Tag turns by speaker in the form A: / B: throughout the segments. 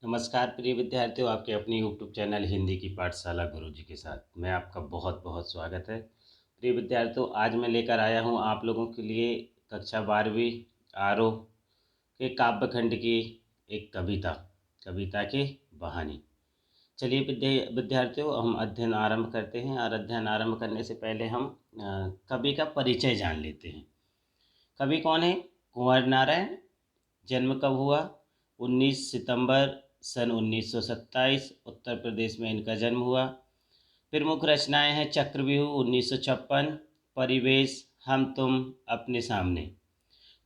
A: नमस्कार प्रिय विद्यार्थियों, आपके अपनी यूट्यूब चैनल हिंदी की पाठशाला गुरुजी के साथ मैं आपका बहुत बहुत स्वागत है। प्रिय विद्यार्थियों, आज मैं लेकर आया हूँ आप लोगों के लिए कक्षा 12वीं आरोह के काव्यखंड की एक कविता कविता के बहाने। चलिए विद्यार्थियों, हम अध्ययन आरंभ करते हैं और अध्ययन आरंभ करने से पहले हम कवि का परिचय जान लेते हैं। कवि कौन है? कुंवर नारायण। जन्म कब हुआ? 19 सितंबर सन 1927 उत्तर प्रदेश में इनका जन्म हुआ। प्रमुख रचनाएं हैं चक्रव्यूह 1956, परिवेश, हम तुम, अपने सामने,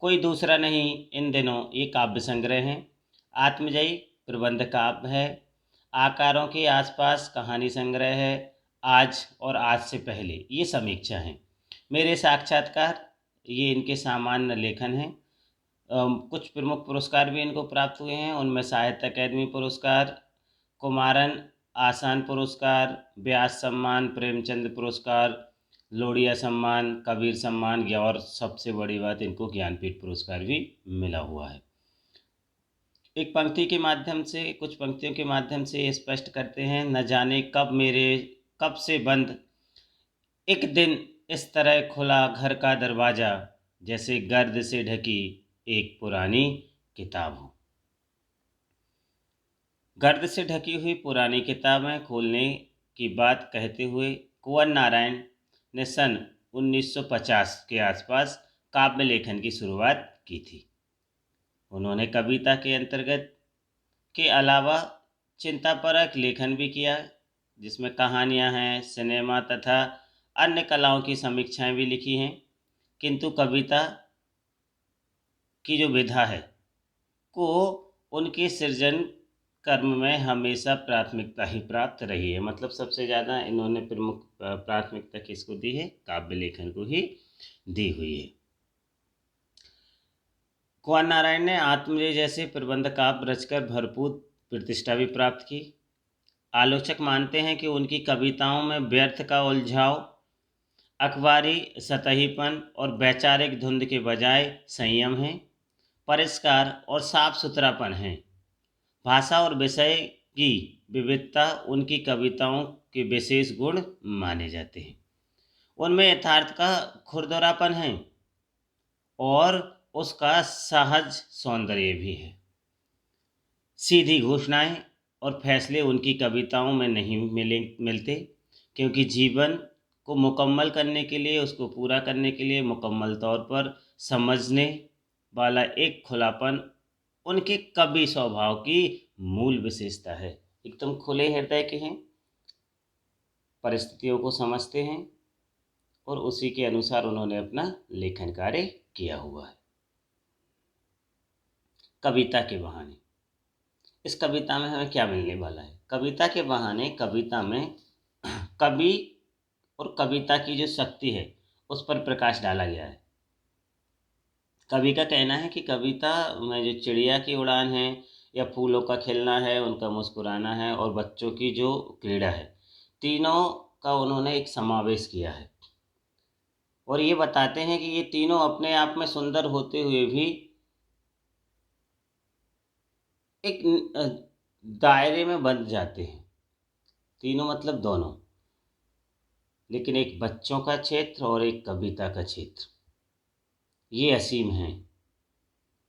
A: कोई दूसरा नहीं, इन दिनों, ये काव्य संग्रह हैं। आत्मजयी प्रबंध काव्य है। आकारों के आसपास कहानी संग्रह है। आज और आज से पहले, ये समीक्षा है। मेरे साक्षात्कार, ये इनके सामान्य लेखन हैं। कुछ प्रमुख पुरस्कार भी इनको प्राप्त हुए हैं। उनमें साहित्य अकादमी पुरस्कार, कुमारन आसान पुरस्कार, व्यास सम्मान, प्रेमचंद पुरस्कार, लोढ़िया सम्मान, कबीर सम्मान, और सबसे बड़ी बात, इनको ज्ञानपीठ पुरस्कार भी मिला हुआ है। एक पंक्ति के माध्यम से, कुछ पंक्तियों के माध्यम से ये स्पष्ट करते हैं। न जाने कब से बंद एक दिन इस तरह खुला घर का दरवाज़ा, जैसे गर्द से ढकी एक पुरानी किताब हो। गर्द से ढकी हुई पुरानी किताबें खोलने की बात कहते हुए कुंवर नारायण ने सन 1950 के आसपास काव्य लेखन की शुरुआत की थी। उन्होंने कविता के अंतर्गत के अलावा चिंतापरक लेखन भी किया, जिसमें कहानियां हैं, सिनेमा तथा अन्य कलाओं की समीक्षाएं भी लिखी हैं। किंतु कविता की जो विधा है को उनके सृजन कर्म में हमेशा प्राथमिकता ही प्राप्त रही है। मतलब सबसे ज़्यादा इन्होंने प्रमुख प्राथमिकता किसको दी है? काव्य लेखन को ही दी हुई है। कुंवर नारायण ने आत्मजय जैसे प्रबंध काव्य रचकर भरपूर प्रतिष्ठा भी प्राप्त की। आलोचक मानते हैं कि उनकी कविताओं में व्यर्थ का उलझाव, अखबारी सतहीपन और वैचारिक धुंध के बजाय संयम है, परिष्कार और साफ सुथरापन है। भाषा और विषय की विविधता उनकी कविताओं के विशेष गुण माने जाते हैं। उनमें यथार्थ का खुरदरापन है और उसका सहज सौंदर्य भी है। सीधी घोषणाएं और फैसले उनकी कविताओं में नहीं मिलते, क्योंकि जीवन को मुकम्मल करने के लिए, उसको पूरा करने के लिए मुकम्मल तौर पर समझने वाला एक खुलापन उनके कवि स्वभाव की मूल विशेषता है। एकदम खुले हृदय के हैं, परिस्थितियों को समझते हैं और उसी के अनुसार उन्होंने अपना लेखन कार्य किया हुआ है। कविता के बहाने, इस कविता में हमें क्या मिलने वाला है? कविता के बहाने कविता में कवि और कविता की जो शक्ति है उस पर प्रकाश डाला गया है। कवि का कहना है कि कविता में जो चिड़िया की उड़ान है, या फूलों का खिलना है, उनका मुस्कुराना है, और बच्चों की जो क्रीड़ा है, तीनों का उन्होंने एक समावेश किया है। और ये बताते हैं कि ये तीनों अपने आप में सुंदर होते हुए भी एक दायरे में बंध जाते हैं। तीनों मतलब दोनों, लेकिन एक बच्चों का क्षेत्र और एक कविता का क्षेत्र, ये असीम है।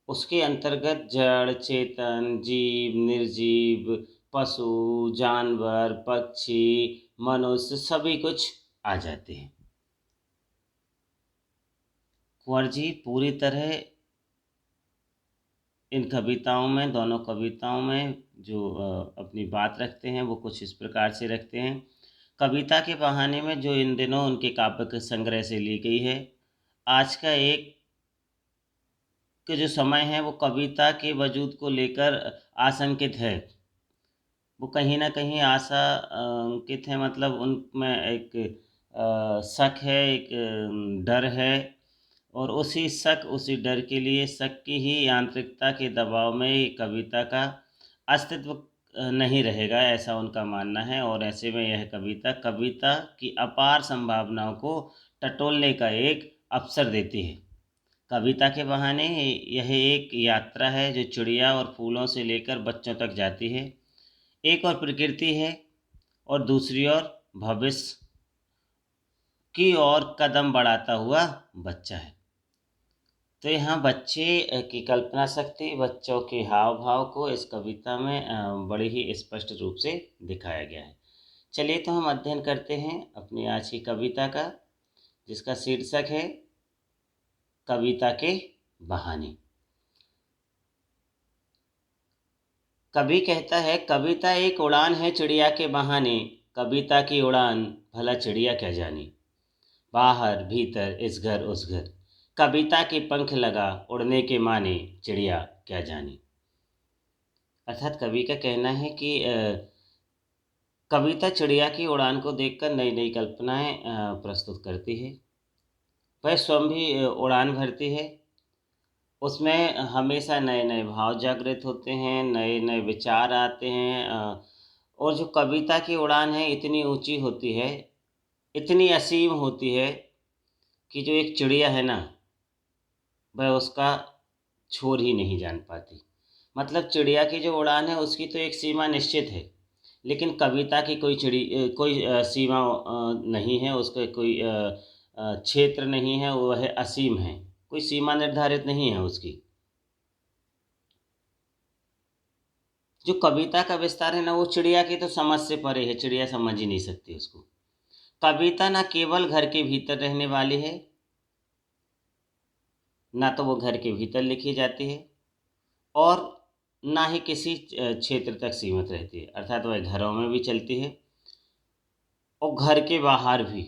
A: उसके अंतर्गत जड़, चेतन, जीव, निर्जीव, पशु, जानवर, पक्षी, मनुष्य, सभी कुछ आ जाते हैं। कुंवर जी पूरी तरह इन कविताओं में, दोनों कविताओं में जो अपनी बात रखते हैं वो कुछ इस प्रकार से रखते हैं। कविता के बहाने में जो इन दिनों उनके काव्य के संग्रह से ली गई है, आज का एक के जो समय है वो कविता के वजूद को लेकर आशंकित है। वो कहीं ना कहीं आशा अंकित है, मतलब उनमें एक शक है, एक डर है, और उसी शक, उसी डर के लिए, शक की ही यांत्रिकता के दबाव में ये कविता का अस्तित्व नहीं रहेगा, ऐसा उनका मानना है। और ऐसे में यह कविता की अपार संभावनाओं को टटोलने का एक अवसर देती है। कविता के बहाने यह एक यात्रा है जो चिड़िया और फूलों से लेकर बच्चों तक जाती है। एक और प्रकृति है और दूसरी ओर भविष्य की ओर कदम बढ़ाता हुआ बच्चा है। तो यहाँ बच्चे की कल्पना शक्ति, बच्चों के हाव भाव को इस कविता में बड़े ही स्पष्ट रूप से दिखाया गया है। चलिए तो हम अध्ययन करते हैं अपनी आज की कविता का, जिसका शीर्षक है कविता के बहाने। कवि कहता है, कविता एक उड़ान है चिड़िया के बहाने, कविता की उड़ान भला चिड़िया क्या जाने। बाहर भीतर इस घर उस घर, कविता के पंख लगा उड़ने के माने, चिड़िया क्या जाने। अर्थात कवि का कहना है कि कविता चिड़िया की उड़ान को देखकर नई नई कल्पनाएं प्रस्तुत करती है। वह स्वयं भी उड़ान भरती है। उसमें हमेशा नए नए भाव जागृत होते हैं, नए नए विचार आते हैं। और जो कविता की उड़ान है इतनी ऊंची होती है, इतनी असीम होती है कि जो एक चिड़िया है ना, वह उसका छोर ही नहीं जान पाती। मतलब चिड़िया की जो उड़ान है उसकी तो एक सीमा निश्चित है, लेकिन कविता की कोई सीमा नहीं है, उसका कोई क्षेत्र नहीं है, वह असीम है, कोई सीमा निर्धारित नहीं है उसकी। जो कविता का विस्तार है ना, वो चिड़िया की तो समझ से परे है, चिड़िया समझ ही नहीं सकती उसको। कविता ना केवल घर के भीतर रहने वाली है, ना तो वो घर के भीतर लिखी जाती है और ना ही किसी क्षेत्र तक सीमित रहती है। अर्थात वह घरों में भी चलती है और घर के बाहर भी,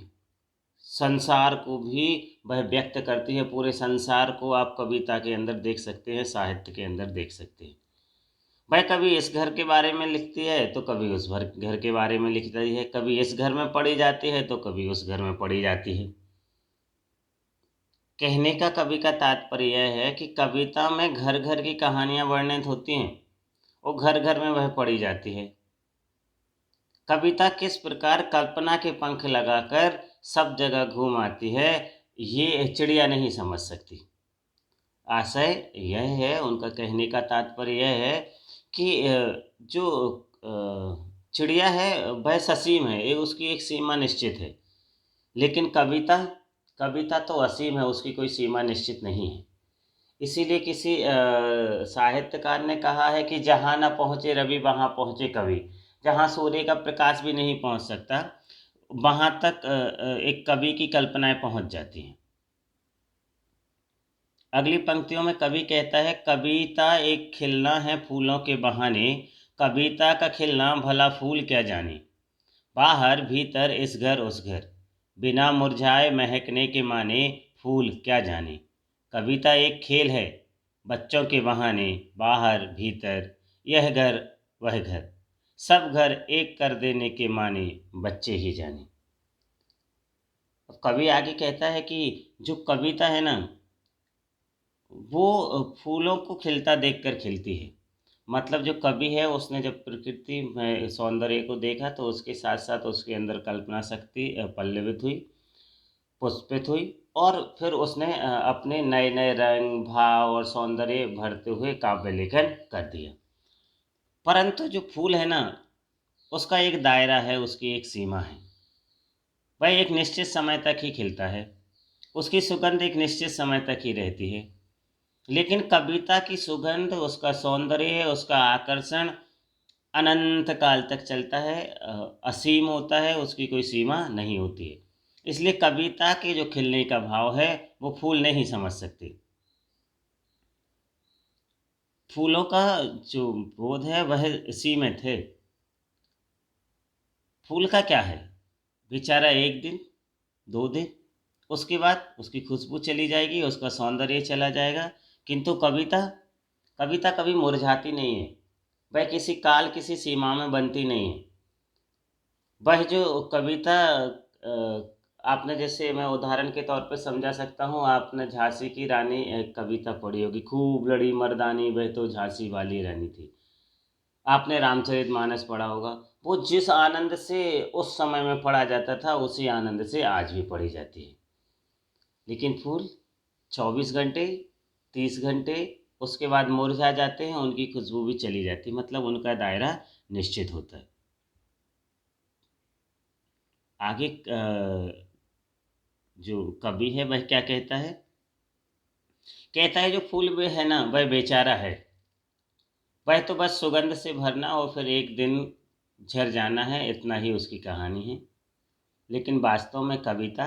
A: संसार को भी वह व्यक्त करती है। पूरे संसार को आप कविता के अंदर देख सकते हैं, साहित्य के अंदर देख सकते हैं। वह कभी इस घर के बारे में लिखती है तो कभी उस घर के बारे में लिखती है, कभी इस घर में पढ़ी जाती है तो कभी उस घर में पढ़ी जाती है। कहने का कवि का तात्पर्य यह है कि कविता में घर घर की कहानियां वर्णित होती हैं और घर घर में वह पढ़ी जाती है। कविता किस प्रकार कल्पना के पंख लगाकर सब जगह घूम आती है, ये चिड़िया नहीं समझ सकती। आशय यह है, उनका कहने का तात्पर्य यह है कि जो चिड़िया है वह ससीम है, ये उसकी एक सीमा निश्चित है, लेकिन कविता कविता तो असीम है, उसकी कोई सीमा निश्चित नहीं है। इसीलिए किसी साहित्यकार ने कहा है कि जहाँ न पहुँचे रवि वहाँ पहुँचे कवि। जहाँ सूर्य का प्रकाश भी नहीं पहुँच सकता, वहाँ तक एक कवि की कल्पनाएं पहुँच जाती हैं। अगली पंक्तियों में कवि कहता है, कविता एक खिलना है फूलों के बहाने, कविता का खिलना भला फूल क्या जाने। बाहर भीतर इस घर उस घर, बिना मुरझाए महकने के माने, फूल क्या जाने। कविता एक खेल है बच्चों के बहाने, बाहर भीतर यह घर वह घर, सब घर एक कर देने के माने, बच्चे ही जाने। अब कवि आगे कहता है कि जो कविता है ना, वो फूलों को खिलता देखकर खिलती है। मतलब जो कवि है उसने जब प्रकृति में सौंदर्य को देखा तो उसके साथ साथ उसके अंदर कल्पना शक्ति पल्लवित हुई, पुष्पित हुई और फिर उसने अपने नए नए रंग भाव और सौंदर्य भरते हुए काव्य लेखन कर दिया। परंतु जो फूल है ना, उसका एक दायरा है, उसकी एक सीमा है। वह एक निश्चित समय तक ही खिलता है, उसकी सुगंध एक निश्चित समय तक ही रहती है। लेकिन कविता की सुगंध, उसका सौंदर्य, उसका आकर्षण अनंत काल तक चलता है, असीम होता है, उसकी कोई सीमा नहीं होती है। इसलिए कविता के जो खिलने का भाव है वो फूल नहीं समझ सकते। फूलों का जो बोध है वह सीमित है। फूल का क्या है, बेचारा एक दिन 2 दिन, उसके बाद उसकी खुशबू चली जाएगी, उसका सौंदर्य चला जाएगा। किंतु कविता, कविता कभी मुरझाती नहीं है, वह किसी काल किसी सीमा में बनती नहीं है। वह जो कविता आपने, जैसे मैं उदाहरण के तौर पे समझा सकता हूँ, आपने झांसी की रानी कविता पढ़ी होगी, खूब लड़ी मर्दानी वह तो झांसी वाली रानी थी। आपने रामचरितमानस पढ़ा होगा। वो जिस आनंद से उस समय में पढ़ा जाता था, उसी आनंद से आज भी पढ़ी जाती है। लेकिन फूल, 24 घंटे, 30 घंटे, उसके बाद मुरझा जाते हैं, उनकी खुशबू भी चली जाती है, मतलब उनका दायरा निश्चित होता है। आगे जो कवि है वह क्या कहता है? कहता है जो फूल वे है ना वह बेचारा है, वह तो बस सुगंध से भरना और फिर एक दिन झर जाना है, इतना ही उसकी कहानी है। लेकिन वास्तव में कविता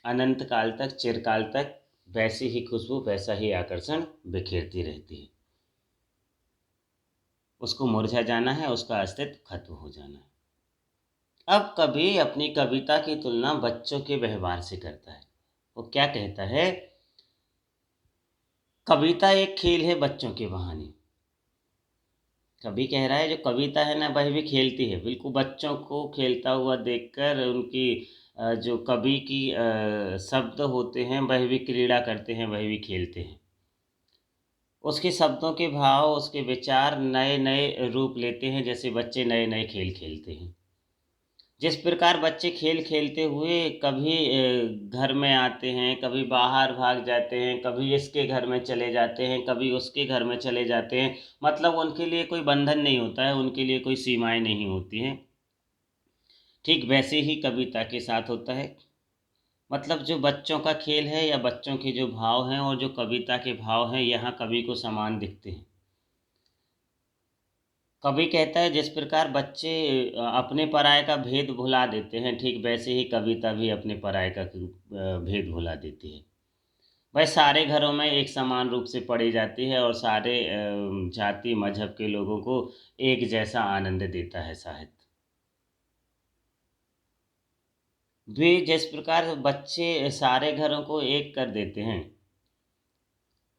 A: अनंत काल तक, चिरकाल तक वैसी ही खुशबू, वैसा ही आकर्षण बिखेरती रहती है। उसको मुरझा जाना है, उसका अस्तित्व खत्म हो जाना है। अब कवि अपनी कविता की तुलना बच्चों के व्यवहार से करता है। वो क्या कहता है? कविता एक खेल है बच्चों के बहाने। कवि कह रहा है जो कविता है ना वह भी खेलती है, बिल्कुल बच्चों को खेलता हुआ देखकर उनकी जो कवि की शब्द होते हैं वह भी क्रीड़ा करते हैं, वह भी खेलते हैं। उसके शब्दों के भाव, उसके विचार नए नए रूप लेते हैं, जैसे बच्चे नए नए खेल खेलते हैं। जिस प्रकार बच्चे खेल खेलते हुए कभी घर में आते हैं, कभी बाहर भाग जाते हैं, कभी इसके घर में चले जाते हैं, कभी उसके घर में चले जाते हैं, मतलब उनके लिए कोई बंधन नहीं होता है, उनके लिए कोई सीमाएं नहीं होती हैं। ठीक वैसे ही कविता के साथ होता है। मतलब जो बच्चों का खेल है या बच्चों के जो भाव हैं और जो कविता के भाव हैं, यहाँ कवि को समान दिखते हैं। कवि कहता है जिस प्रकार बच्चे अपने पराये का भेद भुला देते हैं, ठीक वैसे ही कविता भी अपने पराये का भेद भुला देती है। वह सारे घरों में एक समान रूप से पढ़ी जाती है और सारे जाति मजहब के लोगों को एक जैसा आनंद देता है साहित्य। वे जिस प्रकार बच्चे सारे घरों को एक कर देते हैं,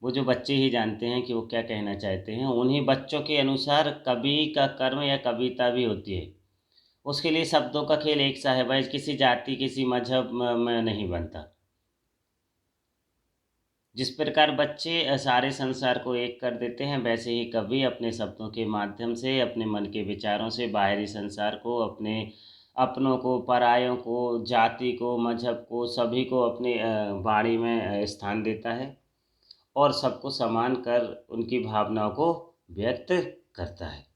A: वो जो बच्चे ही जानते हैं कि वो क्या कहना चाहते हैं, उन्हीं बच्चों के अनुसार कवि का कर्म या कविता भी होती है। उसके लिए शब्दों का खेल एक सा है, वह किसी जाति, किसी मजहब में नहीं बनता। जिस प्रकार बच्चे सारे संसार को एक कर देते हैं, वैसे ही कवि अपने शब्दों के माध्यम से, अपने मन के विचारों से बाहरी संसार को, अपने अपनों को, परायों को, जाति को, मजहब को, सभी को अपनी वाणी में स्थान देता है और सबको समान कर उनकी भावनाओं को व्यक्त करता है।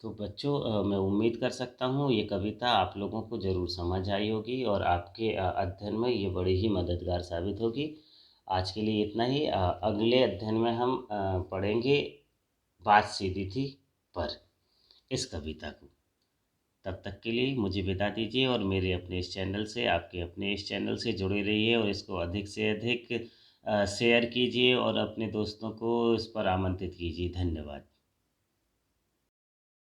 A: तो बच्चों, मैं उम्मीद कर सकता हूँ ये कविता आप लोगों को ज़रूर समझ आई होगी और आपके अध्ययन में ये बड़ी ही मददगार साबित होगी। आज के लिए इतना ही। अगले अध्ययन में हम पढ़ेंगे बात सीधी थी पर, इस कविता को। तब तक के लिए मुझे विदा दीजिए और मेरे अपने इस चैनल से, आपके अपने इस चैनल से जुड़े रहिए और इसको अधिक से अधिक शेयर कीजिए और अपने दोस्तों को इस पर आमंत्रित कीजिए। धन्यवाद।